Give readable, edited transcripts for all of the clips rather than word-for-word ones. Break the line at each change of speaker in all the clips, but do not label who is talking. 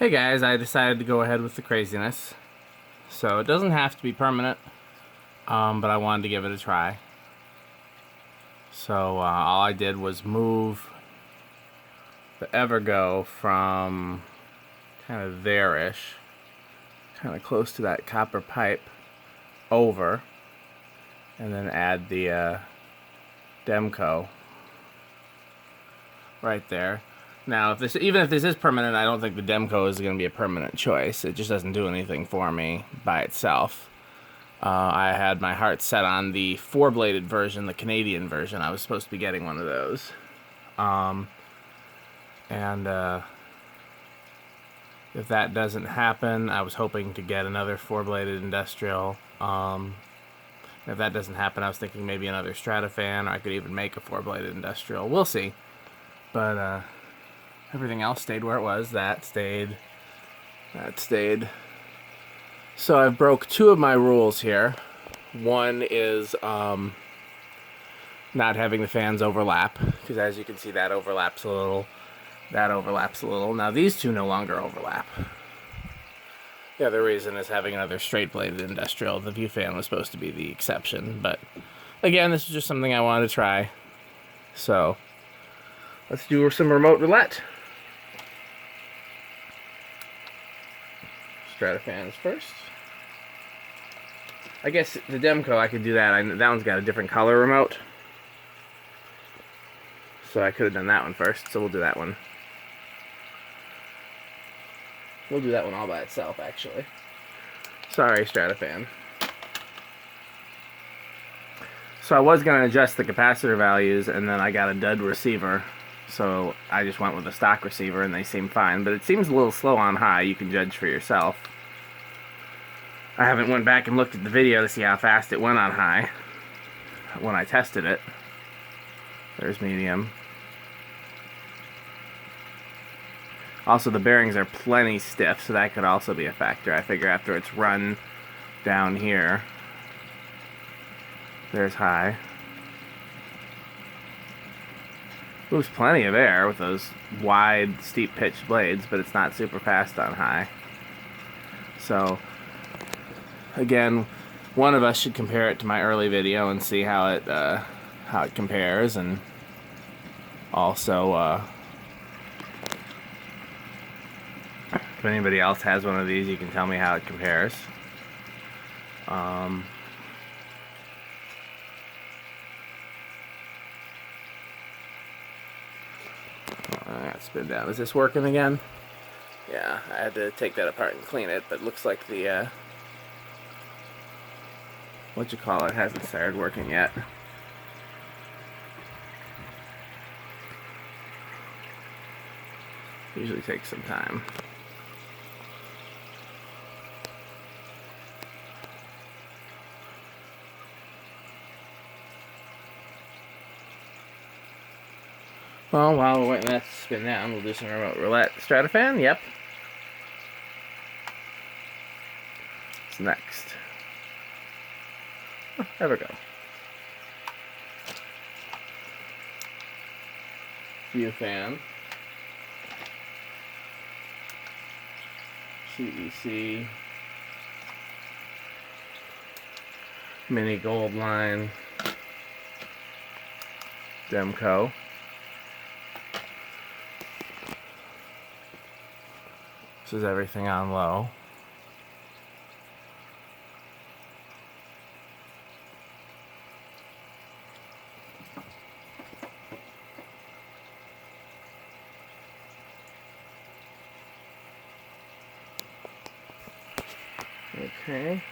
Hey guys, I decided to go ahead with the craziness. So it doesn't have to be permanent, but I wanted to give it a try. So all I did was move the Evergo from kind of there-ish, kind of close to that copper pipe, over, and then add the Demco right there. Now, even if this is permanent, I don't think the Demco is going to be a permanent choice. It just doesn't do anything for me by itself. I had my heart set on the four-bladed version, the Canadian version. I was supposed to be getting one of those. If that doesn't happen, I was hoping to get another four-bladed industrial. If that doesn't happen, I was thinking maybe another Strato-Fan, or I could even make a four-bladed industrial. We'll see. But, everything else stayed where it was. That stayed. That stayed. So I've broke two of my rules here. One is not having the fans overlap, because as you can see, that overlaps a little. That overlaps a little. Now these two no longer overlap. The other reason is having another straight-bladed industrial. The view fan was supposed to be the exception, but again, this is just something I wanted to try. So let's do some remote roulette. Strato-Fans first. I guess the Demco, I could do that. That one's got a different color remote. So I could have done that one first, so we'll do that one. We'll do that one all by itself, actually. Sorry, Strato-Fan. So I was going to adjust the capacitor values, and then I got a dud receiver. So I just went with a stock receiver, and they seem fine. But it seems a little slow on high. You can judge for yourself. I haven't went back and looked at the video to see how fast it went on high when I tested it. There's medium. Also, the bearings are plenty stiff, so that could also be a factor. I figure after it's run down here, there's high. Moves plenty of air with those wide, steep-pitched blades, but it's not super fast on high. So, again, one of us should compare it to my early video and see how it compares, and also, if anybody else has one of these, you can tell me how it compares. I got spin down. Is this working again? Yeah, I had to take that apart and clean it, but it looks like the, it hasn't started working yet. Usually takes some time. Well, while we're waiting that to spin down, we'll do some remote roulette. Strato-Fan, yep. What's next? Oh, Evergo. View fan. CEC. Mini gold line. Demco. This is everything on low. Okay.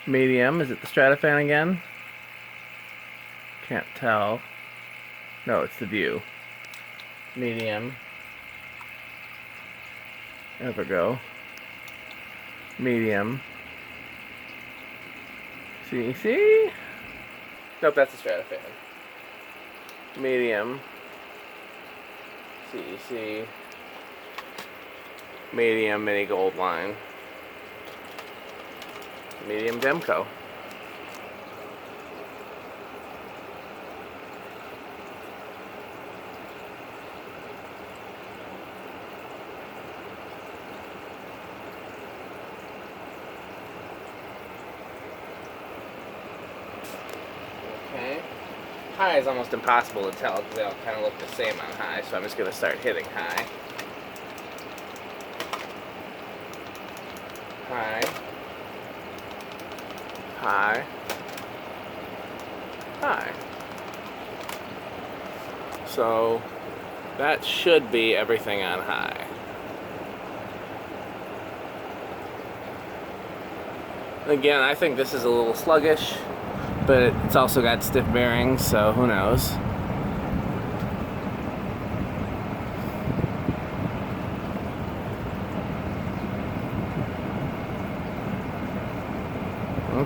Medium, is it the Strato-Fan again? Can't tell. No, it's the view. Medium. Evergo. Medium. CEC? Nope, that's the Strato-Fan. Medium. CEC. Medium mini gold line. Medium Demco. High is almost impossible to tell because they all kind of look the same on high, so I'm just going to start hitting high. High. High. High. So that should be everything on high. Again, I think this is a little sluggish, but it's also got stiff bearings, so who knows.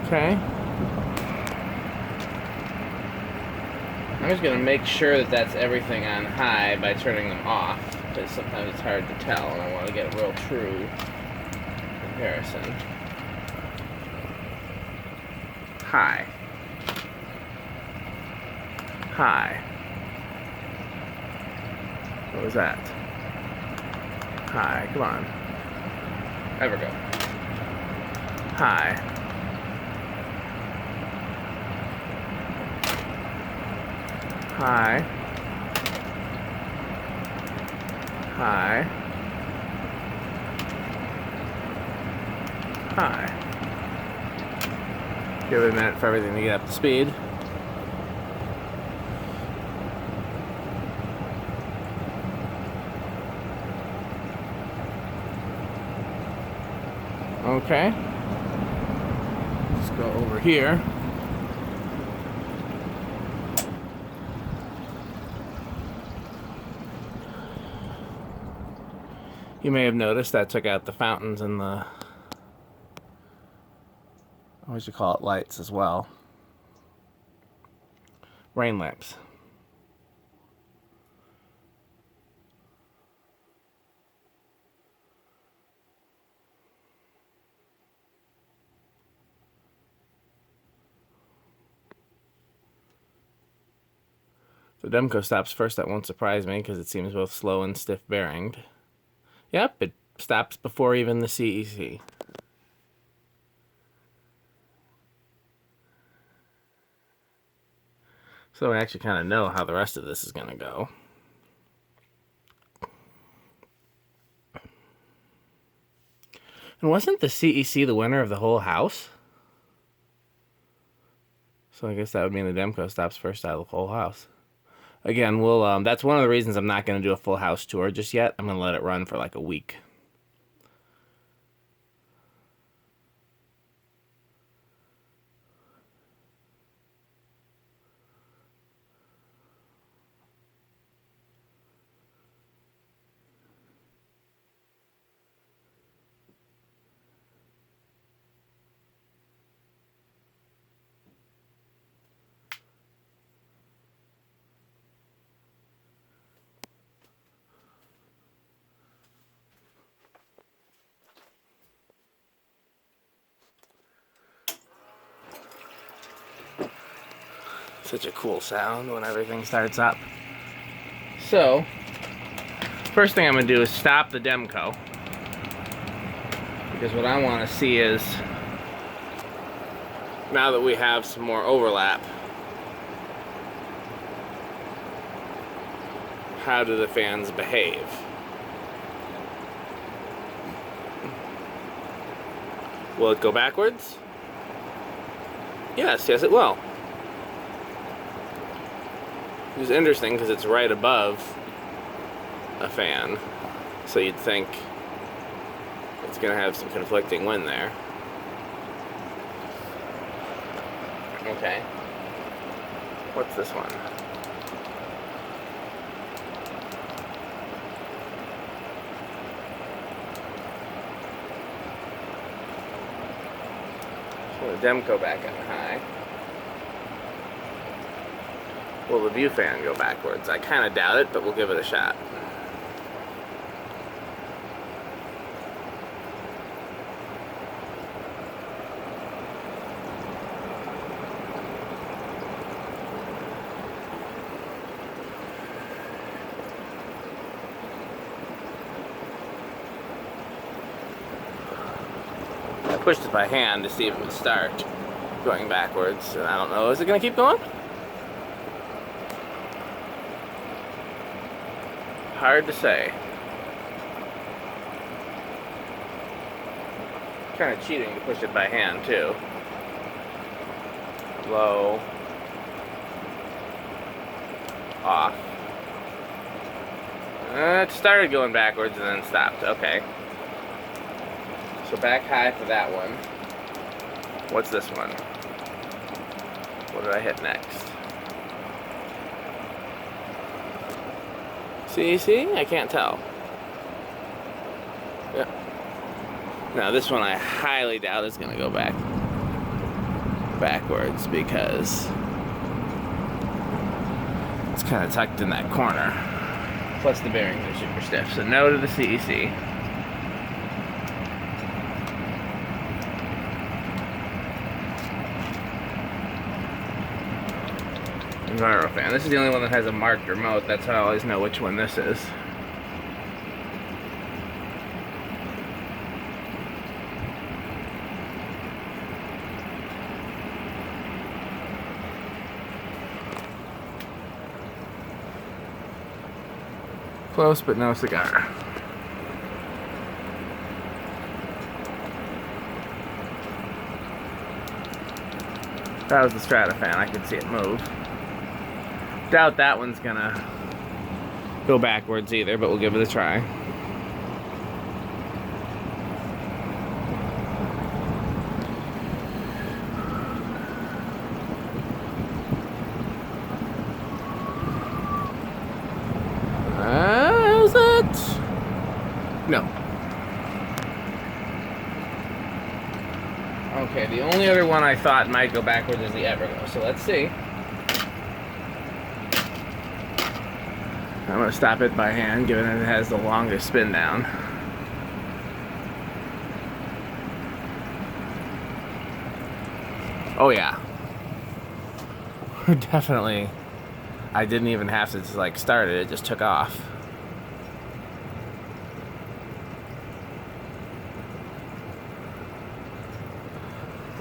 Okay. I'm just going to make sure that that's everything on high by turning them off, because sometimes it's hard to tell, and I want to get a real true comparison. High. High. What was that? High. Come on. Evergo. High. High. High. High. Give it a minute for everything to get up to speed. Okay. Let's go over here. You may have noticed that took out the fountains and the, what would you call it, lights as well. Rain lamps. The Demco stops first. That won't surprise me because it seems both slow and stiff bearinged. Yep, it stops before even the CEC. So I actually kind of know how the rest of this is going to go. And wasn't the CEC the winner of the whole house? So I guess that would mean the Demco stops first out of the whole house. Again, we'll that's one of the reasons I'm not going to do a full house tour just yet. I'm going to let it run for like a week. Such a cool sound when everything starts up. So, first thing I'm going to do is stop the Demco. Because what I want to see is, now that we have some more overlap, how do the fans behave? Will it go backwards? Yes, it will. It's interesting because it's right above a fan, so you'd think it's going to have some conflicting wind there. Okay. What's this one? So the Demco back on high. Will the view fan go backwards? I kind of doubt it, but we'll give it a shot. I pushed it by hand to see if it would start going backwards, and I don't know. Is it going to keep going? Hard to say. Kind of cheating to push it by hand too. Low. Off. It started going backwards and then stopped. Okay. So back high for that one. What's this one? What did I hit next? See? I can't tell. Yep. Now this one I highly doubt is going to go backwards because it's kind of tucked in that corner. Plus the bearings are super stiff. So no to the CEC. Envirofan. This is the only one that has a marked remote. That's how I always know which one this is. Close, but no cigar. That was the Strato-Fan. I could see it move. Doubt that one's gonna go backwards either, but we'll give it a try. Is it? No. Okay, the only other one I thought might go backwards is the Evergo, so let's see. I'm going to stop it by hand, given that it has the longest spin down. Oh yeah. Definitely. I didn't even have to like start it, it just took off.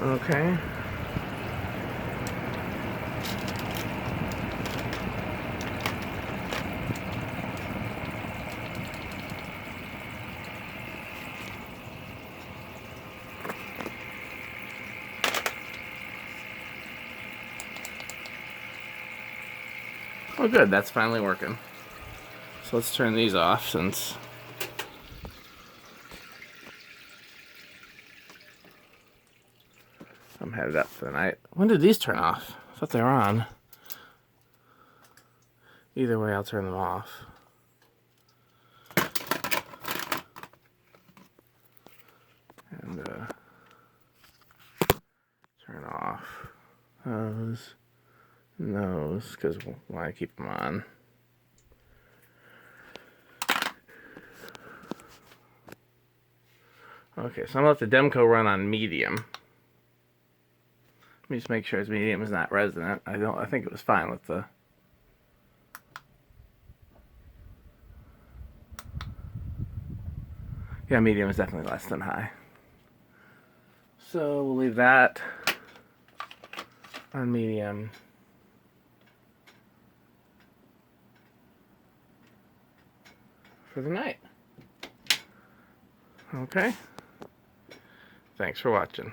Okay. Oh good, that's finally working. So let's turn these off since I'm headed up for the night. When did these turn off? I thought they were on. Either way, I'll turn them off. And turn off those and those, because why keep them on? Okay, so I'm gonna let the Demco run on medium. Let me just make sure his medium is not resonant. I think it was fine with the. Yeah, medium is definitely less than high. So we'll leave that on medium. For the night. Okay. Thanks for watching.